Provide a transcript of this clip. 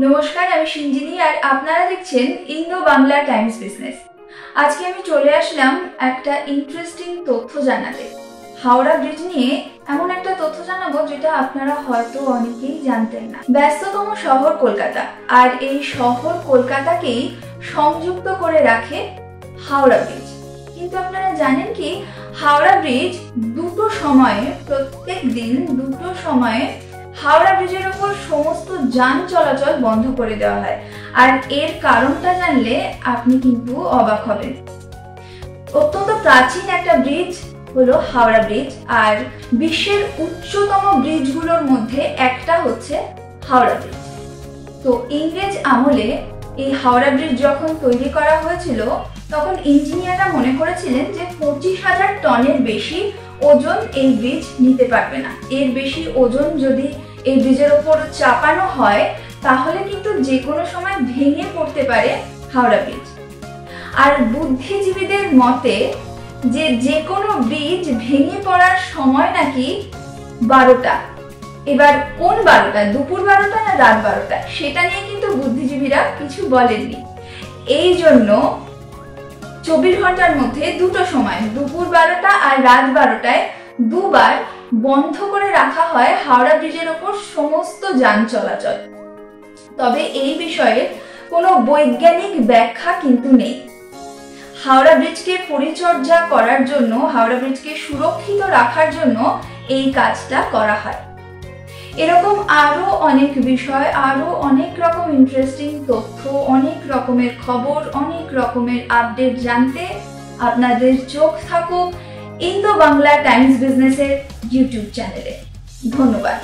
নমস্কার, আমি সিঞ্জিনী আর আপনারা দেখছেন ইন্দো বাংলা টাইমস বিজনেস। আজকে আমি চলে আসলাম একটা ইন্টারেস্টিং তথ্য জানাতে। হাওড়া ব্রিজ নিয়ে এমন একটা তথ্য জানাবো যেটা আপনারা হয়তো অনেকেই জানতেন না। ব্যস্ততম শহর কলকাতা, আর এই শহর কলকাতাকেই সংযুক্ত করে রাখে হাওড়া ব্রিজ। কিন্তু আপনারা জানেন কি, হাওড়া ব্রিজ দুটো সময়ে, প্রত্যেক দিন দুটো সময়ে হাওড়া ব্রিজের উপর সমস্ত যান চলাচল বন্ধ করে দেওয়া হয়। আর এর কারণটা জানলে আপনি কিন্তু অবাক হবেন। অত্যন্ত প্রাচীন একটা ব্রিজ হলো হাওড়া ব্রিজ, আর বিশ্বের উচ্চতম ব্রিজগুলোর মধ্যে একটা হচ্ছে হাওড়া ব্রিজ। তো ইংরেজ আমলে এই হাওড়া ব্রিজ যখন তৈরি করা হয়েছিল, তখন ইঞ্জিনিয়াররা মনে করেছিলেন যে 25,000 টনের বেশি ওজন এই ব্রিজ নিতে পারবে না। এর বেশি ওজন যদি এই ব্রিজের ওপর চাপানো হয়, তাহলে কিন্তু যে কোনো সময় ভেঙে পড়তে পারে হাওড়া ব্রিজ। আর বুদ্ধিজীবীদের মতে যে কোনো ব্রিজ ভেঙে পড়ার সময় নাকি 12টা। এবার কোন 12টা, দুপুর 12টা না রাত 12টা, সেটা নিয়ে কিন্তু বুদ্ধিজীবীরা কিছু বলেননি। এই জন্য 24 ঘন্টার মধ্যে দুটো সময়, দুপুর 12টা আর রাত 12টায় দুবার বন্ধ করে রাখা হয় হাওড়া ব্রিজের ওপর সমস্ত যান চলাচল। তবে এই বিষয়ে কোনো বৈজ্ঞানিক ব্যাখ্যা কিন্তু নেই। হাওড়া ব্রিজকে পরিচর্যা করার জন্য, হাওড়া ব্রিজকে সুরক্ষিত রাখার জন্য এই কাজটা করা হয়। এরকম আরো অনেক বিষয়, আরো অনেক রকম ইন্টারেস্টিং তথ্য, অনেক রকমের খবর, অনেক রকমের আপডেট জানতে আপনাদের চোখ থাকুক ইন্দো বাংলা টাইমস বিজনেসের ইউটিউব চ্যানেলে। ধন্যবাদ।